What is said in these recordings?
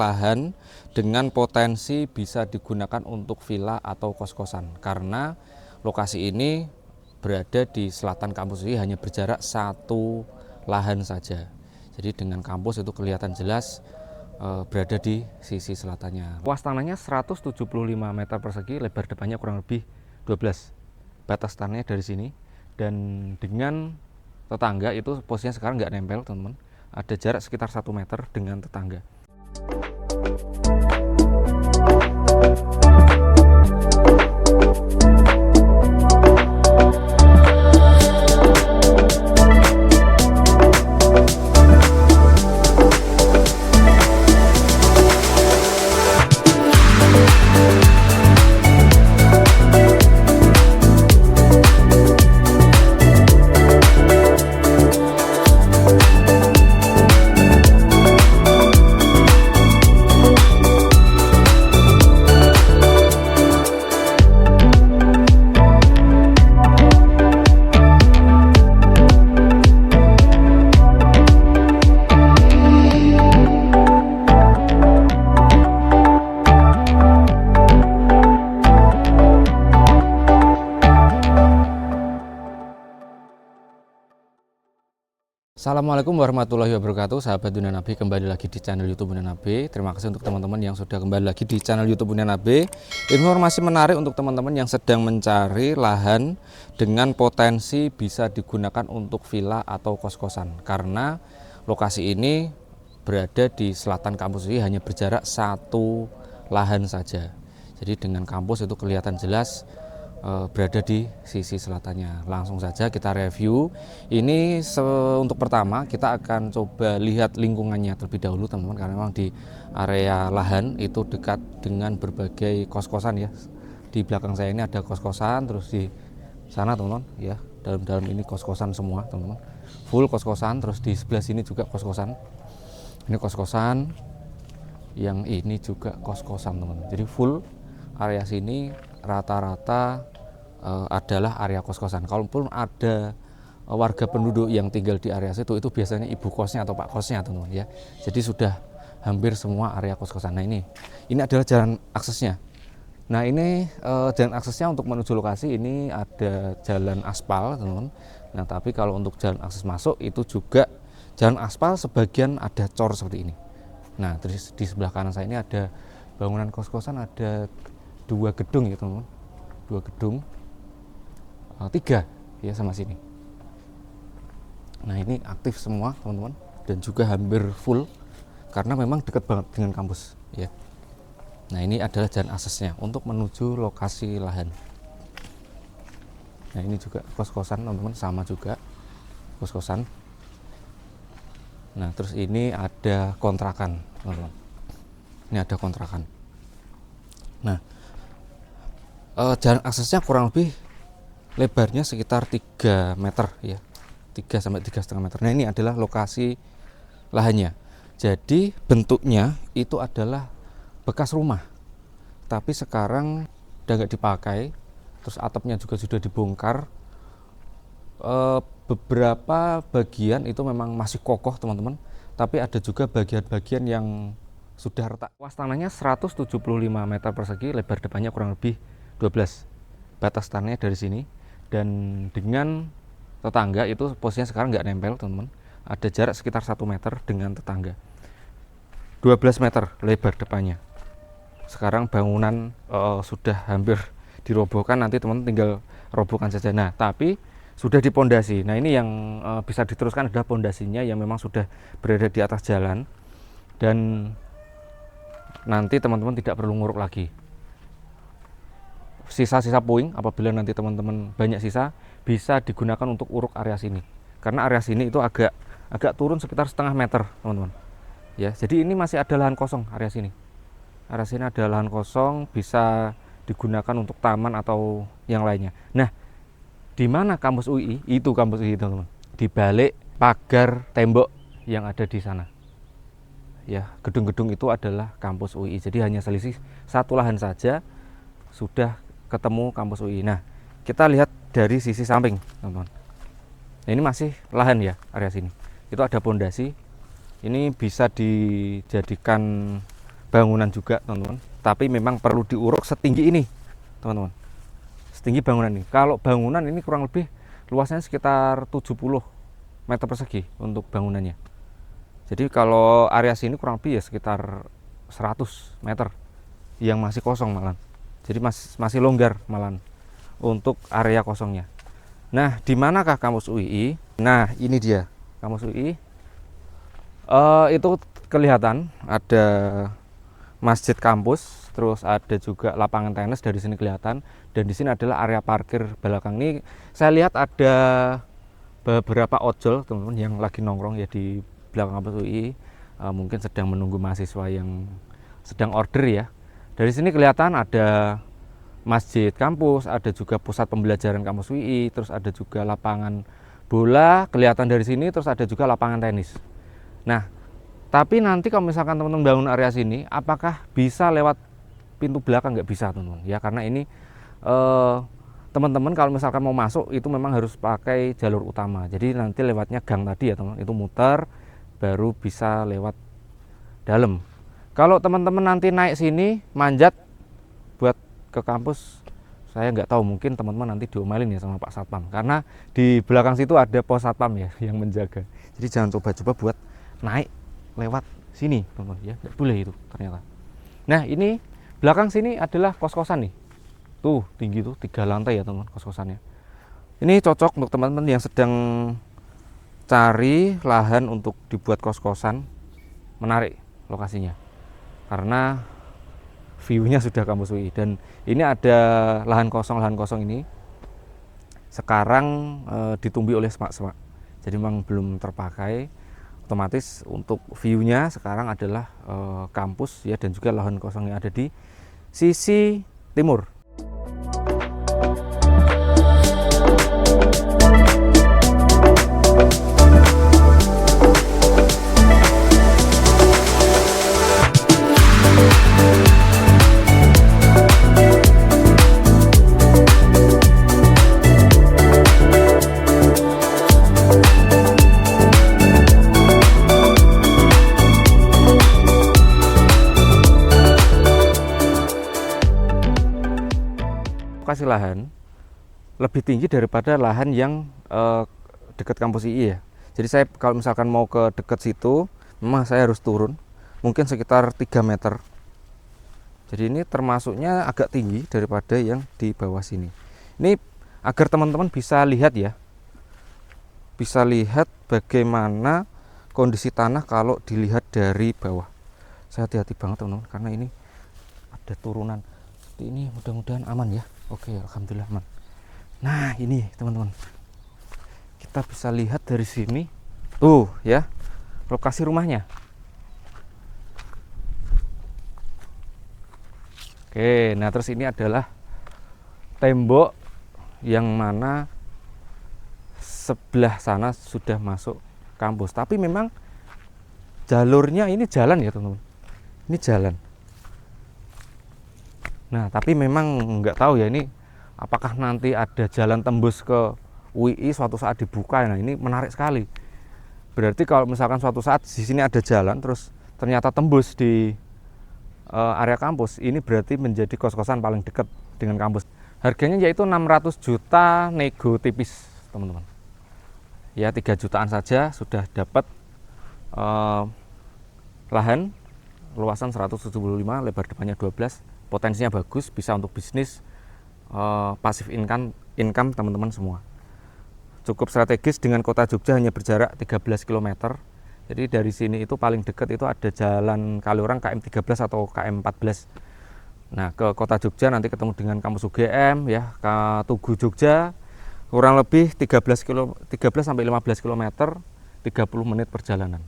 lahan dengan potensi bisa digunakan untuk villa atau kos-kosan, karena lokasi ini berada di selatan kampus ini, hanya berjarak satu lahan saja. Jadi dengan kampus itu kelihatan jelas berada di sisi selatannya. Luas tanahnya 175 meter persegi, lebar depannya kurang lebih 12. Batas tanahnya dari sini, dan dengan tetangga itu posisinya sekarang nggak nempel teman-teman, ada jarak sekitar 1 meter dengan tetangga. Assalamualaikum warahmatullahi wabarakatuh, sahabat Dunia Nabi, kembali lagi di channel YouTube Dunia Nabi. Terima kasih untuk teman-teman yang sudah kembali lagi di channel YouTube Dunia Nabi. Informasi menarik untuk teman-teman yang sedang mencari lahan dengan potensi bisa digunakan untuk villa atau kos-kosan, karena lokasi ini berada di selatan kampus ini, hanya berjarak satu lahan saja. Jadi dengan kampus itu kelihatan jelas berada di sisi selatannya. Langsung saja kita review. Ini untuk pertama kita akan coba lihat lingkungannya terlebih dahulu teman-teman, karena memang di area lahan itu dekat dengan berbagai kos-kosan ya. Di belakang saya ini ada kos-kosan, terus di sana teman-teman ya, dalam ini kos-kosan semua teman-teman, full kos-kosan. Terus di sebelah sini juga kos-kosan, ini kos-kosan, yang ini juga kos-kosan teman-teman. Jadi full area sini rata-rata adalah area kos-kosan. Kalaupun ada warga penduduk yang tinggal di area situ, itu biasanya ibu kosnya atau pak kosnya teman-teman ya. Jadi sudah hampir semua area kos-kosan. Nah ini adalah jalan aksesnya. Nah ini jalan aksesnya untuk menuju lokasi ini ada jalan aspal teman-teman. Nah tapi kalau untuk jalan akses masuk itu juga jalan aspal, sebagian ada cor seperti ini. Nah terus di sebelah kanan saya ini ada bangunan kos-kosan, ada 2 gedung ya teman-teman, 2 gedung, 3 ya sama sini. Nah ini aktif semua teman-teman, dan juga hampir full karena memang dekat banget dengan kampus ya. Nah ini adalah jalan aksesnya untuk menuju lokasi lahan. Nah ini juga kos-kosan teman-teman, sama juga kos-kosan. Nah terus ini ada kontrakan teman-teman, ini ada kontrakan. Nah jalan aksesnya kurang lebih lebarnya sekitar 3 meter ya, 3 sampai 3,5 meter. Nah ini adalah lokasi lahannya. Jadi bentuknya itu adalah bekas rumah, tapi sekarang udah nggak dipakai. Terus atapnya juga sudah dibongkar. Beberapa bagian itu memang masih kokoh teman-teman, tapi ada juga bagian-bagian yang sudah retak. Luas tanahnya 175 meter persegi, lebar depannya kurang lebih 12. Batas tanahnya dari sini, dan dengan tetangga itu posisinya sekarang nggak nempel teman-teman, ada jarak sekitar 1 meter dengan tetangga. 12 meter lebar depannya. Sekarang bangunan sudah hampir dirobohkan, nanti teman-teman tinggal robohkan saja. Nah tapi sudah dipondasi. Nah ini yang bisa diteruskan adalah pondasinya yang memang sudah berada di atas jalan, dan nanti teman-teman tidak perlu nguruk lagi. Sisa-sisa puing apabila nanti teman-teman banyak sisa, bisa digunakan untuk uruk area sini, karena area sini itu agak turun sekitar setengah meter teman-teman ya. Jadi ini masih ada lahan kosong area sini. Area sini ada lahan kosong, bisa digunakan untuk taman atau yang lainnya. Nah di mana kampus UI? Itu kampus UI teman-teman, di balik pagar tembok yang ada di sana ya. Gedung-gedung itu adalah kampus UI. Jadi hanya selisih satu lahan saja sudah ketemu kampus UI. Nah kita lihat dari sisi samping teman-teman. Nah, ini masih lahan ya area sini. Itu ada pondasi. Ini bisa dijadikan bangunan juga teman-teman, tapi memang perlu diuruk setinggi ini teman-teman, setinggi bangunan ini. Kalau bangunan ini kurang lebih luasnya sekitar 70 meter persegi untuk bangunannya. Jadi kalau area sini kurang lebih ya sekitar 100 meter yang masih kosong malah. Jadi masih longgar malah untuk area kosongnya. Nah, di manakah kampus UII? Nah, ini dia kampus UII. Itu kelihatan ada masjid kampus, terus ada juga lapangan tenis dari sini kelihatan, dan di sini adalah area parkir belakang. Ini saya lihat ada beberapa ojol teman-teman yang lagi nongkrong ya di belakang kampus UII, mungkin sedang menunggu mahasiswa yang sedang order ya. Dari sini kelihatan ada masjid kampus, ada juga pusat pembelajaran kampus UII, terus ada juga lapangan bola kelihatan dari sini, terus ada juga lapangan tenis. Nah, tapi nanti kalau misalkan teman-teman bangun area sini, apakah bisa lewat pintu belakang? Nggak bisa teman-teman ya, karena ini teman-teman kalau misalkan mau masuk itu memang harus pakai jalur utama. Jadi nanti lewatnya gang tadi ya teman-teman, itu muter baru bisa lewat dalam. Kalau teman-teman nanti naik sini manjat buat ke kampus, saya nggak tahu, mungkin teman-teman nanti diomelin ya sama Pak Satpam, karena di belakang situ ada pos Satpam ya yang menjaga. Jadi jangan coba-coba buat naik lewat sini teman-teman ya, nggak boleh itu ternyata. Nah, ini belakang sini adalah kos-kosan nih, tuh tinggi tuh 3 lantai ya teman-teman kos-kosannya. Ini cocok untuk teman-teman yang sedang cari lahan untuk dibuat kos-kosan, menarik lokasinya karena view-nya sudah kampus UI. Dan ini ada lahan kosong ini sekarang ditumbuhi oleh semak-semak, jadi memang belum terpakai. Otomatis untuk view-nya sekarang adalah kampus ya, dan juga lahan kosong yang ada di sisi timur. Lokasi lahan lebih tinggi daripada lahan yang dekat kampus II ya. Jadi saya kalau misalkan mau ke dekat situ, memang saya harus turun mungkin sekitar 3 meter. Jadi ini termasuknya agak tinggi daripada yang di bawah sini. Ini agar teman-teman bisa lihat ya, bisa lihat bagaimana kondisi tanah kalau dilihat dari bawah. Saya hati-hati banget teman-teman, karena ini ada turunan seperti ini. Mudah-mudahan aman ya. Oke, alhamdulillah aman. Nah, ini teman-teman, kita bisa lihat dari sini tuh ya lokasi rumahnya. Oke, nah terus ini adalah tembok yang mana sebelah sana sudah masuk kampus, tapi memang jalurnya ini jalan ya teman-teman, ini jalan. Nah, tapi memang nggak tahu ya ini apakah nanti ada jalan tembus ke UII suatu saat dibuka. Nah, ini menarik sekali. Berarti kalau misalkan suatu saat di sini ada jalan terus ternyata tembus di area kampus, ini berarti menjadi kos-kosan paling dekat dengan kampus. Harganya yaitu 600 juta nego tipis, teman-teman. Ya, 3 jutaan saja sudah dapat lahan luasan 175, lebar depannya 12. Potensinya bagus, bisa untuk bisnis, pasif income teman-teman semua. Cukup strategis dengan kota Jogja, hanya berjarak 13 km. Jadi dari sini itu paling dekat itu ada jalan Kaliurang KM 13 atau KM 14. Nah, ke kota Jogja nanti ketemu dengan kampus UGM ya, ke Tugu Jogja, kurang lebih 13 sampai 15 km, 30 menit perjalanan.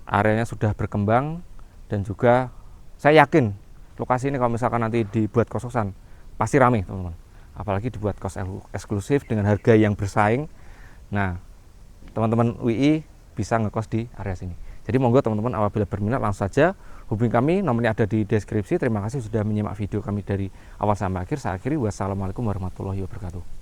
Areanya sudah berkembang, dan juga saya yakin lokasi ini kalau misalkan nanti dibuat kos-kosan pasti ramai teman-teman, apalagi dibuat kos eksklusif dengan harga yang bersaing. Nah, teman-teman UI bisa ngekos di area sini. Jadi monggo teman-teman, apabila berminat langsung saja hubungi kami, nomornya ada di deskripsi. Terima kasih sudah menyimak video kami dari awal sampai akhir. Saya akhiri, wassalamualaikum warahmatullahi wabarakatuh.